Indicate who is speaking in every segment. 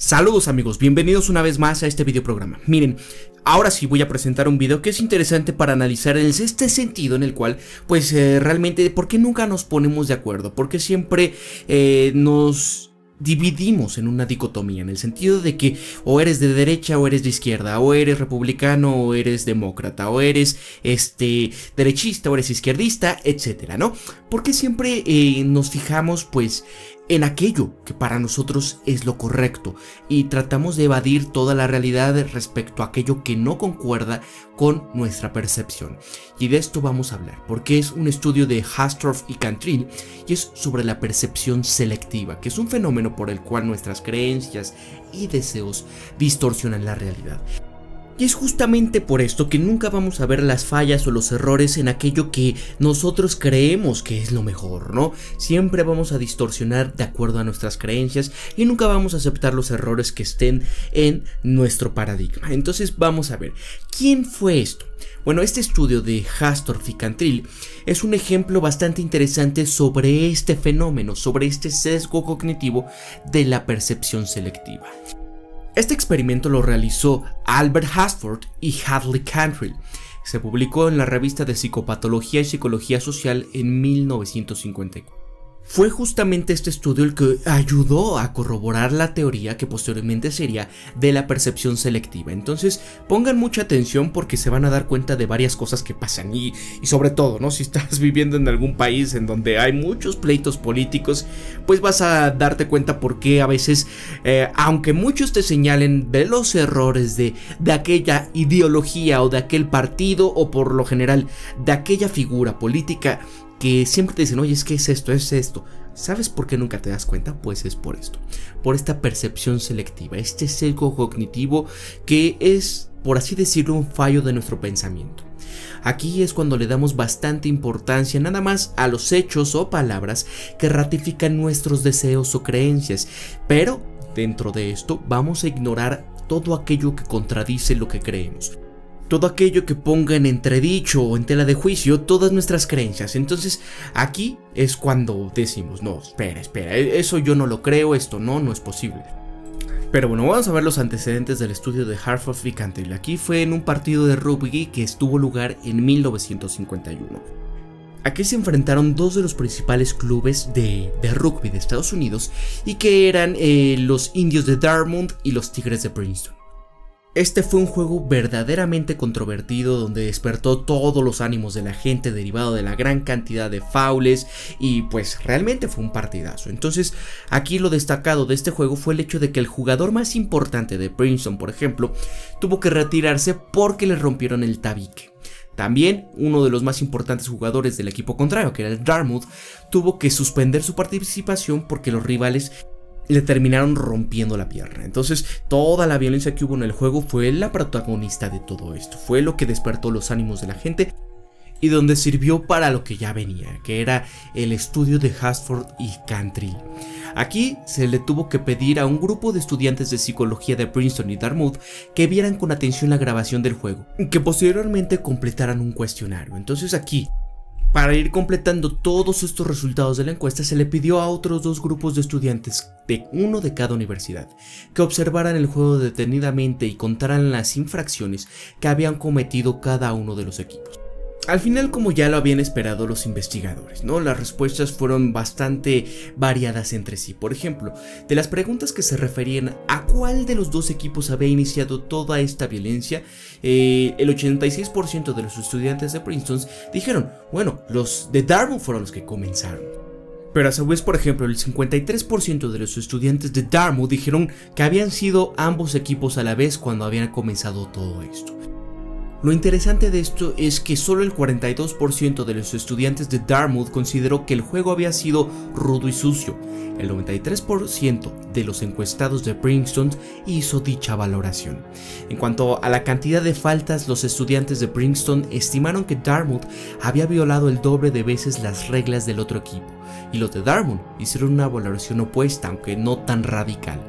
Speaker 1: Saludos amigos, bienvenidos una vez más a este video programa. Miren, ahora sí voy a presentar un video que es interesante para analizar este sentido en el cual, pues realmente, ¿por qué nunca nos ponemos de acuerdo? ¿Por qué siempre nos dividimos en una dicotomía? En el sentido de que o eres de derecha o eres de izquierda, o eres republicano o eres demócrata, o eres derechista o eres izquierdista, etcétera, ¿no? Porque siempre nos fijamos pues en aquello que para nosotros es lo correcto y tratamos de evadir toda la realidad respecto a aquello que no concuerda con nuestra percepción. Y de esto vamos a hablar, porque es un estudio de Hastorf y Cantrill y es sobre la percepción selectiva, que es un fenómeno por el cual nuestras creencias y deseos distorsionan la realidad. Y es justamente por esto que nunca vamos a ver las fallas o los errores en aquello que nosotros creemos que es lo mejor, ¿no? Siempre vamos a distorsionar de acuerdo a nuestras creencias y nunca vamos a aceptar los errores que estén en nuestro paradigma. Entonces vamos a ver, ¿quién fue esto? Bueno, este estudio de Hastorf y Cantrill es un ejemplo bastante interesante sobre este fenómeno, sobre este sesgo cognitivo de la percepción selectiva. Este experimento lo realizó Albert Hastorf y Hadley Cantrill. Se publicó en la revista de Psicopatología y Psicología Social en 1954. Fue justamente este estudio el que ayudó a corroborar la teoría que posteriormente sería de la percepción selectiva. Entonces pongan mucha atención porque se van a dar cuenta de varias cosas que pasan y sobre todo, ¿no? Si estás viviendo en algún país en donde hay muchos pleitos políticos, pues vas a darte cuenta por qué a veces, aunque muchos te señalen de los errores de aquella ideología o de aquel partido o por lo general de aquella figura política, que siempre te dicen, oye, es que es esto. ¿Sabes por qué nunca te das cuenta? Pues es por esto, por esta percepción selectiva, este sesgo cognitivo que es, por así decirlo, un fallo de nuestro pensamiento. Aquí es cuando le damos bastante importancia nada más a los hechos o palabras que ratifican nuestros deseos o creencias, pero dentro de esto vamos a ignorar todo aquello que contradice lo que creemos. Todo aquello que ponga en entredicho o en tela de juicio todas nuestras creencias. Entonces aquí es cuando decimos, no, espera, eso yo no lo creo, esto no es posible. Pero bueno, vamos a ver los antecedentes del estudio de Hastorf y Cantrill. Aquí fue en un partido de rugby que tuvo lugar en 1951. Aquí se enfrentaron dos de los principales clubes de rugby de Estados Unidos y que eran los Indios de Dartmouth y los Tigres de Princeton. Este fue un juego verdaderamente controvertido donde despertó todos los ánimos de la gente derivado de la gran cantidad de faules y pues realmente fue un partidazo. Entonces aquí lo destacado de este juego fue el hecho de que el jugador más importante de Princeton, por ejemplo, tuvo que retirarse porque le rompieron el tabique. También uno de los más importantes jugadores del equipo contrario, que era el Dartmouth, tuvo que suspender su participación porque los rivales le terminaron rompiendo la pierna. Entonces toda la violencia que hubo en el juego fue la protagonista de todo esto, fue lo que despertó los ánimos de la gente y donde sirvió para lo que ya venía, que era el estudio de Hastorf y Cantrill. Aquí se le tuvo que pedir a un grupo de estudiantes de psicología de Princeton y Dartmouth que vieran con atención la grabación del juego y que posteriormente completaran un cuestionario. Entonces aquí, para ir completando todos estos resultados de la encuesta, se le pidió a otros dos grupos de estudiantes, uno de cada universidad, que observaran el juego detenidamente y contaran las infracciones que habían cometido cada uno de los equipos. Al final, como ya lo habían esperado los investigadores, ¿no? Las respuestas fueron bastante variadas entre sí. Por ejemplo, de las preguntas que se referían a cuál de los dos equipos había iniciado toda esta violencia, el 86% de los estudiantes de Princeton dijeron, bueno, los de Dartmouth fueron los que comenzaron. Pero a su vez, por ejemplo, el 53% de los estudiantes de Dartmouth dijeron que habían sido ambos equipos a la vez cuando habían comenzado todo esto. Lo interesante de esto es que solo el 42% de los estudiantes de Dartmouth consideró que el juego había sido rudo y sucio. El 93% de los encuestados de Princeton hizo dicha valoración. En cuanto a la cantidad de faltas, los estudiantes de Princeton estimaron que Dartmouth había violado el doble de veces las reglas del otro equipo, y los de Dartmouth hicieron una valoración opuesta, aunque no tan radical.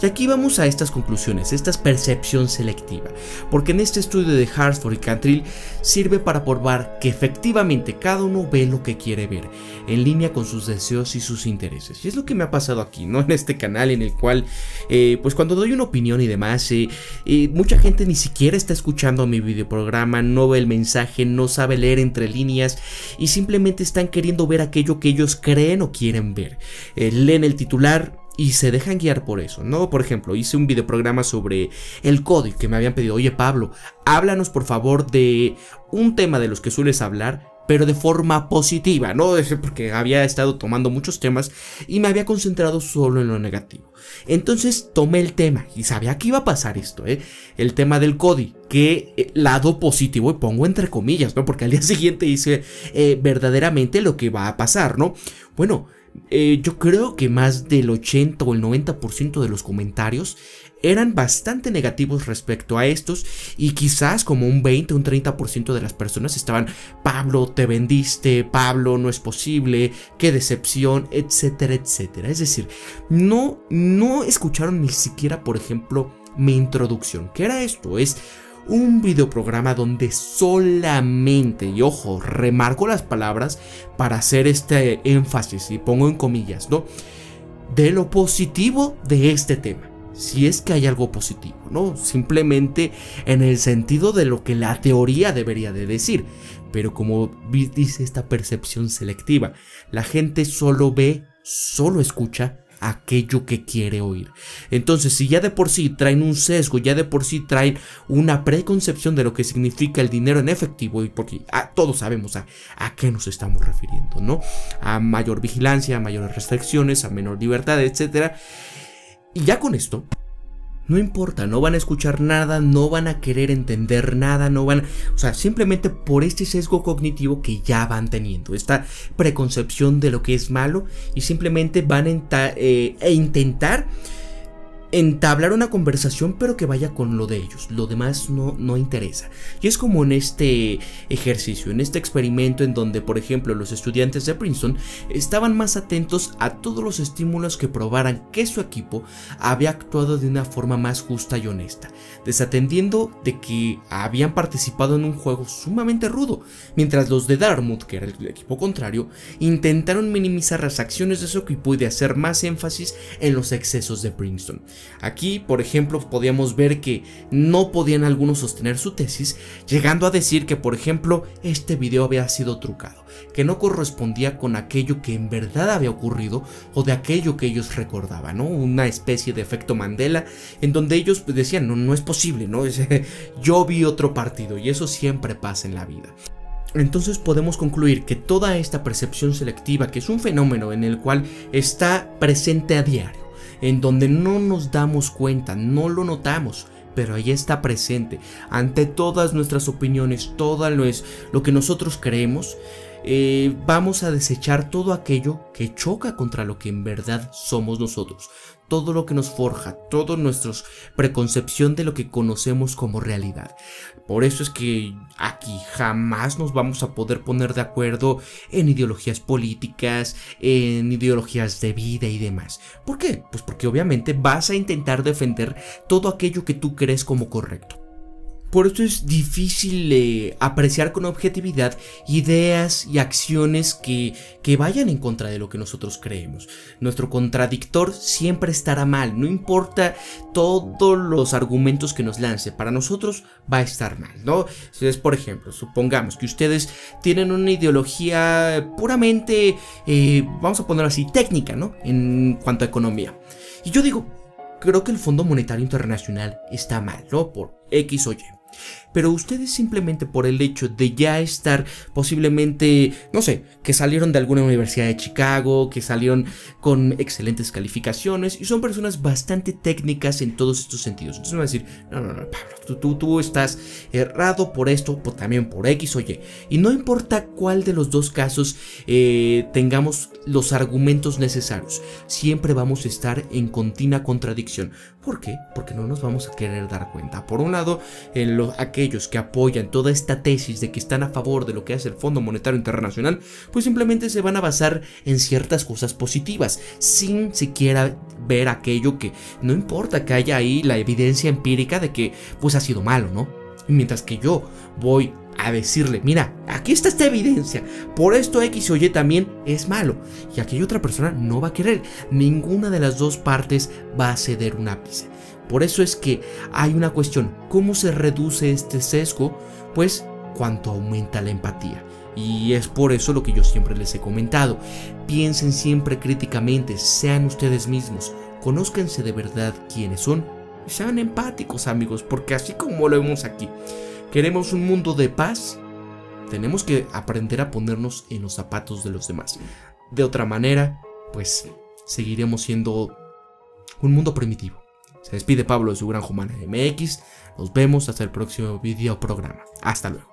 Speaker 1: Y aquí vamos a estas conclusiones, esta percepción selectiva, porque en este estudio de Hartford y Cantrell sirve para probar que efectivamente cada uno ve lo que quiere ver, en línea con sus deseos y sus intereses. Y es lo que me ha pasado aquí, ¿no? En este canal en el cual, pues cuando doy una opinión y demás, mucha gente ni siquiera está escuchando mi videoprograma, no ve el mensaje, no sabe leer entre líneas y simplemente están queriendo ver aquello que ellos creen o quieren ver. Leen el titular y se dejan guiar por eso, ¿no? Por ejemplo, hice un videoprograma sobre el código que me habían pedido. Oye, Pablo, háblanos por favor de un tema de los que sueles hablar, pero de forma positiva, ¿no? Porque había estado tomando muchos temas y me había concentrado solo en lo negativo. Entonces tomé el tema y sabía que iba a pasar esto, el tema del CODI, que lado positivo, y pongo entre comillas, ¿no? Porque al día siguiente hice verdaderamente lo que va a pasar, ¿no? Bueno, yo creo que más del 80 o el 90% de los comentarios eran bastante negativos respecto a estos, y quizás como un 20 o un 30% de las personas estaban: Pablo, te vendiste, Pablo, no es posible, qué decepción, etcétera, etcétera. Es decir, no escucharon ni siquiera, por ejemplo, mi introducción. ¿Qué era esto? Es un videoprograma donde solamente, y ojo, remarco las palabras para hacer este énfasis y pongo en comillas, ¿no?, de lo positivo de este tema. Si es que hay algo positivo, ¿no? Simplemente en el sentido de lo que la teoría debería de decir. Pero como dice esta percepción selectiva, la gente solo ve, solo escucha aquello que quiere oír. Entonces, si ya de por sí traen un sesgo, ya de por sí traen una preconcepción de lo que significa el dinero en efectivo, y porque todos sabemos a qué nos estamos refiriendo, ¿no? A mayor vigilancia, a mayores restricciones, a menor libertad, etcétera. Y ya con esto, no importa, no van a escuchar nada, no van a querer entender nada, o sea, simplemente por este sesgo cognitivo que ya van teniendo, esta preconcepción de lo que es malo, y simplemente van a intentar entablar una conversación, pero que vaya con lo de ellos. Lo demás no interesa. Y es como en este ejercicio, en este experimento, en donde, por ejemplo, los estudiantes de Princeton estaban más atentos a todos los estímulos que probaran que su equipo había actuado de una forma más justa y honesta, desatendiendo de que habían participado en un juego sumamente rudo, mientras los de Dartmouth, que era el equipo contrario, intentaron minimizar las acciones de su equipo y de hacer más énfasis en los excesos de Princeton. Aquí, por ejemplo, podíamos ver que no podían algunos sostener su tesis, llegando a decir que, por ejemplo, este video había sido trucado, que no correspondía con aquello que en verdad había ocurrido o de aquello que ellos recordaban, ¿no? Una especie de efecto Mandela, en donde ellos decían: no es posible, ¿no? Yo vi otro partido, y eso siempre pasa en la vida. Entonces podemos concluir que toda esta percepción selectiva, que es un fenómeno en el cual está presente a diario, en donde no nos damos cuenta, no lo notamos, pero ahí está presente, ante todas nuestras opiniones, todo lo que nosotros creemos, vamos a desechar todo aquello que choca contra lo que en verdad somos nosotros, todo lo que nos forja, toda nuestra preconcepción de lo que conocemos como realidad. Por eso es que aquí jamás nos vamos a poder poner de acuerdo en ideologías políticas, en ideologías de vida y demás. ¿Por qué? Pues porque obviamente vas a intentar defender todo aquello que tú crees como correcto. Por eso es difícil apreciar con objetividad ideas y acciones que vayan en contra de lo que nosotros creemos. Nuestro contradictor siempre estará mal, no importa todos los argumentos que nos lance, para nosotros va a estar mal, ¿no? Entonces, por ejemplo, supongamos que ustedes tienen una ideología puramente, vamos a ponerlo así, técnica, ¿no?, en cuanto a economía. Y yo digo, creo que el Fondo Monetario Internacional está mal, ¿no?, por X o Y. Pero ustedes simplemente por el hecho de ya estar posiblemente, no sé, que salieron de alguna universidad de Chicago, que salieron con excelentes calificaciones y son personas bastante técnicas en todos estos sentidos. Entonces me van a decir: no, Pablo, tú estás errado por esto, también por X o Y. Y no importa cuál de los dos casos tengamos los argumentos necesarios, siempre vamos a estar en continua contradicción. ¿Por qué? Porque no nos vamos a querer dar cuenta. Por un lado, aquellos que apoyan toda esta tesis de que están a favor de lo que hace el Fondo Monetario Internacional, pues simplemente se van a basar en ciertas cosas positivas, sin siquiera ver aquello que no importa que haya ahí la evidencia empírica de que pues ha sido malo, ¿no? Y mientras que yo voy a decirle, mira, aquí está esta evidencia, por esto X o Y también es malo, y aquella otra persona no va a querer, ninguna de las dos partes va a ceder un ápice. Por eso es que hay una cuestión, ¿cómo se reduce este sesgo? Pues cuánto aumenta la empatía. Y es por eso lo que yo siempre les he comentado, piensen siempre críticamente, sean ustedes mismos, conózcanse de verdad quiénes son, y sean empáticos, amigos, porque así como lo vemos aquí, queremos un mundo de paz, tenemos que aprender a ponernos en los zapatos de los demás. De otra manera, pues seguiremos siendo un mundo primitivo. Se despide Pablo de su Granja Humana MX. Nos vemos hasta el próximo video programa. Hasta luego.